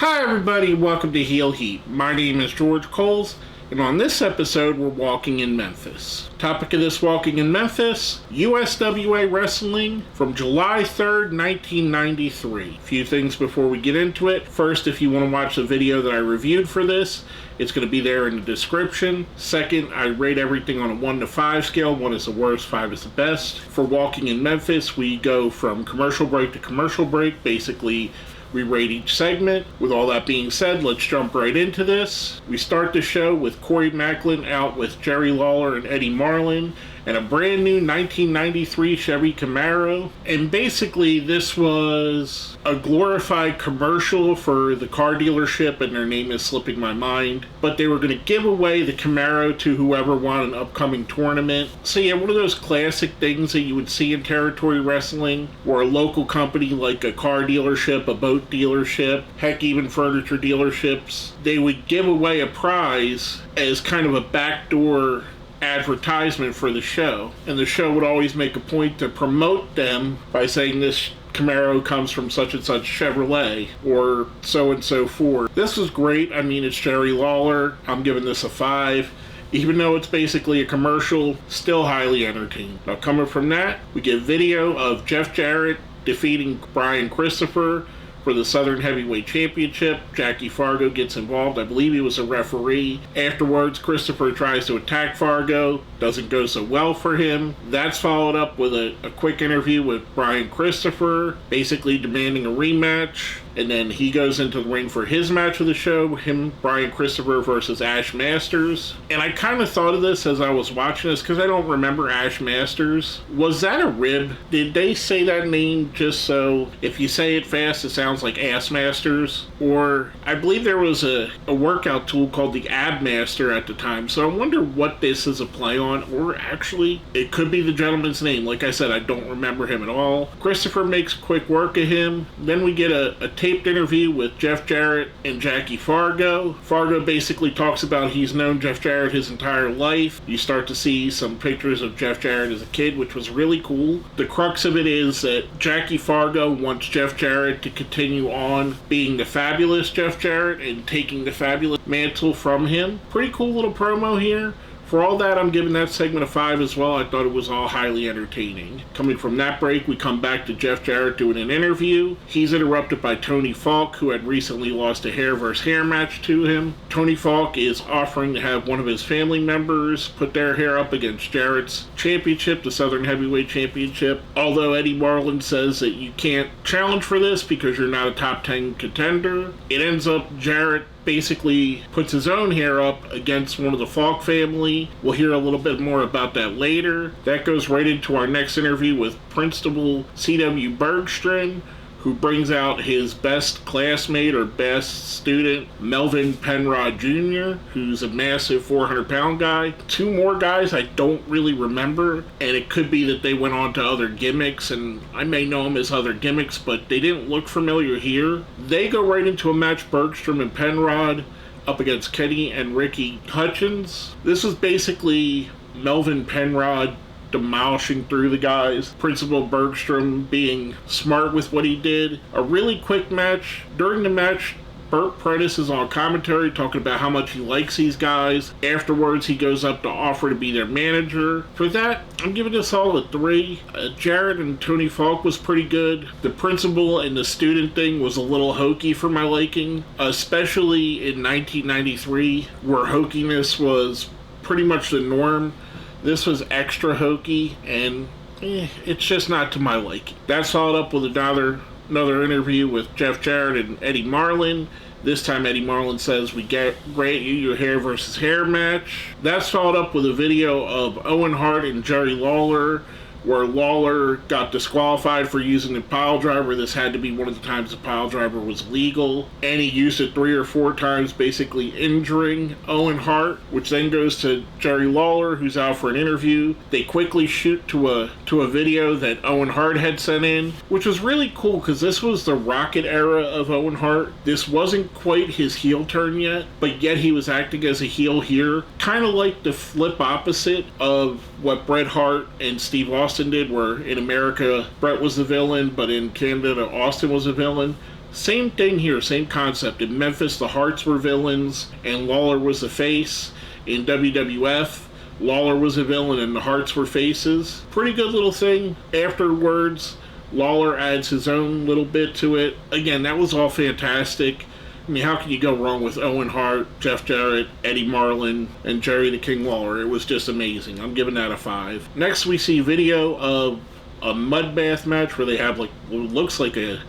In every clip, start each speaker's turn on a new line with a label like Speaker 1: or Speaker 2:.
Speaker 1: Hi everybody, welcome to Heel Heat. My name is George Coles, and on this episode we're walking in Memphis. Topic of this Walking in Memphis, USWA Wrestling from July 3rd, 1993. A few things before we get into it. First, if you want to watch the video that I reviewed for this, it's going to be there in the description. Second, I rate everything on a 1 to 5 scale. 1 is the worst, 5 is the best. For Walking in Memphis, we go from commercial break to commercial break. Basically, we rate each segment. With all that being said, let's jump right into this. We start the show with Corey Macklin out with Jerry Lawler and Eddie Marlin and a brand new 1993 Chevy Camaro. And basically this was a glorified commercial for the car dealership, and their name is slipping my mind. But they were going to give away the Camaro to whoever won an upcoming tournament. So yeah, one of those classic things that you would see in territory wrestling, where a local company like a car dealership, a boat dealership, heck even furniture dealerships, they would give away a prize as kind of a backdoor advertisement for the show, and the show would always make a point to promote them by saying this Camaro comes from such and such Chevrolet or so and so Ford. This was great. I mean, it's Jerry Lawler. I'm giving this a 5. Even though it's basically a commercial, still highly entertaining. Now coming from that, we get video of Jeff Jarrett defeating Brian Christopher for the Southern Heavyweight Championship. Jackie Fargo gets involved. I believe he was a referee. Afterwards, Christopher tries to attack Fargo. Doesn't go so well for him. That's followed up with a quick interview with Brian Christopher, basically demanding a rematch. And then he goes into the ring for his match of the show, Brian Christopher versus Ash Masters. And I kind of thought of this as I was watching this, because I don't remember Ash Masters. Was that a rib? Did they say that name just so if you say it fast it sounds like Ass Masters? Or I believe there was a workout tool called the Ab Master at the time, so I wonder what this is a play on, or actually it could be the gentleman's name. Like I said, I don't remember him at all. Christopher makes quick work of him. Then we get a taped interview with Jeff Jarrett and Jackie Fargo. Fargo basically talks about he's known Jeff Jarrett his entire life. You start to see some pictures of Jeff Jarrett as a kid, which was really cool. The crux of it is that Jackie Fargo wants Jeff Jarrett to continue on being the fabulous Jeff Jarrett and taking the fabulous mantle from him. Pretty cool little promo here. For all that, I'm giving that segment a 5 as well. I thought it was all highly entertaining. Coming from that break, we come back to Jeff Jarrett doing an interview. He's interrupted by Tony Falk, who had recently lost a hair versus hair match to him. Tony Falk is offering to have one of his family members put their hair up against Jarrett's championship, the Southern Heavyweight Championship. Although Eddie Marlin says that you can't challenge for this because you're not a top 10 contender, it ends up Jarrett basically puts his own hair up against one of the Falk family. We'll hear a little bit more about that later. That goes right into our next interview with Principal C.W. Bergstrom, who brings out his best classmate or best student, Melvin Penrod Jr., who's a massive 400-pound guy. 2 more guys I don't really remember, and it could be that they went on to other gimmicks, and I may know them as other gimmicks, but they didn't look familiar here. They go right into a match, Bergstrom and Penrod up against Kenny and Ricky Hutchins. This was basically Melvin Penrod demolishing through the guys. Principal Bergstrom being smart with what he did. A really quick match. During the match, Burt Prentice is on commentary talking about how much he likes these guys. Afterwards, he goes up to offer to be their manager. For that, I'm giving this all a 3. Jarrett and Tony Falk was pretty good. The principal and the student thing was a little hokey for my liking, especially in 1993, where hokiness was pretty much the norm. This was extra hokey, and it's just not to my liking. That's followed up with another interview with Jeff Jarrett and Eddie Marlin. This time Eddie Marlin says, we grant you your hair versus hair match. That's followed up with a video of Owen Hart and Jerry Lawler, where Lawler got disqualified for using the pile driver. This had to be one of the times the pile driver was legal, and he used it 3 or 4 times, basically injuring Owen Hart, which then goes to Jerry Lawler, who's out for an interview. They quickly shoot to a video that Owen Hart had sent in, which was really cool because this was the Rocket era of Owen Hart. This wasn't quite his heel turn yet, but yet he was acting as a heel here, kind of like the flip opposite of what Bret Hart and Steve Austin did, where in America Bret was the villain, but in Canada Austin was a villain. Same thing here, same concept. In Memphis, the Harts were villains and Lawler was the face. In WWF, Lawler was a villain and the Harts were faces. Pretty good little thing. Afterwards, Lawler adds his own little bit to it. Again, that was all fantastic. I mean, how can you go wrong with Owen Hart, Jeff Jarrett, Eddie Marlin, and Jerry the King Lawler? It was just amazing. I'm giving that a 5. Next, we see video of a mud bath match where they have like what looks like a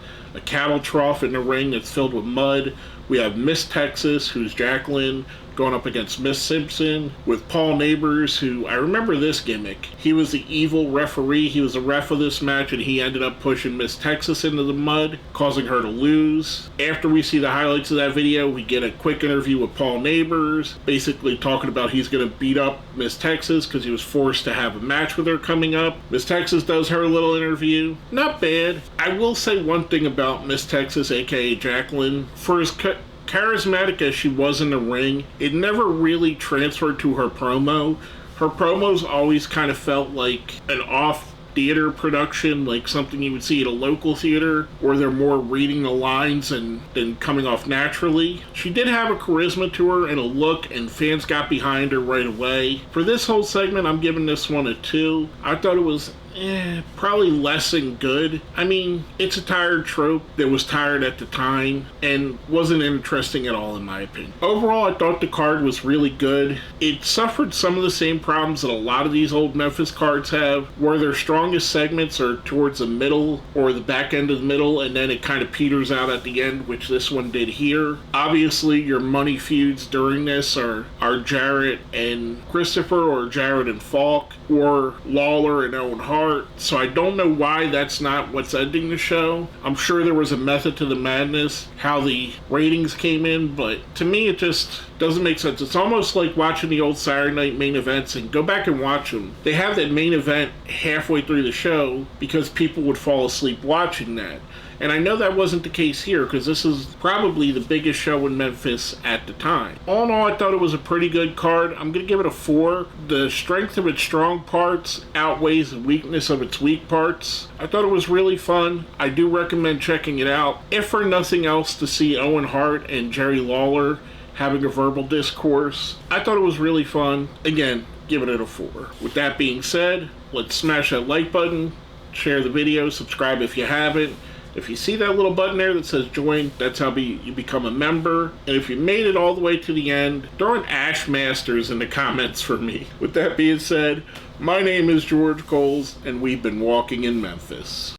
Speaker 1: cattle trough in the ring that's filled with mud. We have Miss Texas, who's Jacqueline, going up against Miss Simpson, with Paul Neighbors, who, I remember this gimmick. He was the evil referee. He was the ref of this match, and he ended up pushing Miss Texas into the mud, causing her to lose. After we see the highlights of that video, we get a quick interview with Paul Neighbors, basically talking about he's going to beat up Miss Texas because he was forced to have a match with her coming up. Miss Texas does her little interview. Not bad. I will say one thing about Miss Texas, aka Jacqueline. For as charismatic as she was in the ring, it never really transferred to her promo. Her promos always kind of felt like an off theater production, like something you would see at a local theater, where they're more reading the lines and coming off naturally. She did have a charisma to her and a look, and fans got behind her right away. For this whole segment, I'm giving this one a 2. I thought it was probably less than good. I mean, it's a tired trope that was tired at the time and wasn't interesting at all in my opinion. Overall, I thought the card was really good. It suffered some of the same problems that a lot of these old Memphis cards have, where their strongest segments are towards the middle or the back end of the middle, and then it kind of peters out at the end, which this one did here. Obviously, your money feuds during this are Jarrett and Christopher, or Jarrett and Falk, or Lawler and Owen Hart. So I don't know why that's not what's ending the show. I'm sure there was a method to the madness, how the ratings came in, but to me it just doesn't make sense. It's almost like watching the old Saturday night main events, and go back and watch them. They have that main event halfway through the show because people would fall asleep watching that. And I know that wasn't the case here, because this is probably the biggest show in Memphis at the time. All in all, I thought it was a pretty good card. I'm going to give it a 4. The strength of its strong parts outweighs the weakness of its weak parts. I thought it was really fun. I do recommend checking it out, if for nothing else to see Owen Hart and Jerry Lawler having a verbal discourse. I thought it was really fun. Again, giving it a 4. With that being said, let's smash that like button, share the video, subscribe if you haven't. If you see that little button there that says join, that's how you become a member. And if you made it all the way to the end, throw an Ash Masters in the comments for me. With that being said, my name is George Coles, and we've been walking in Memphis.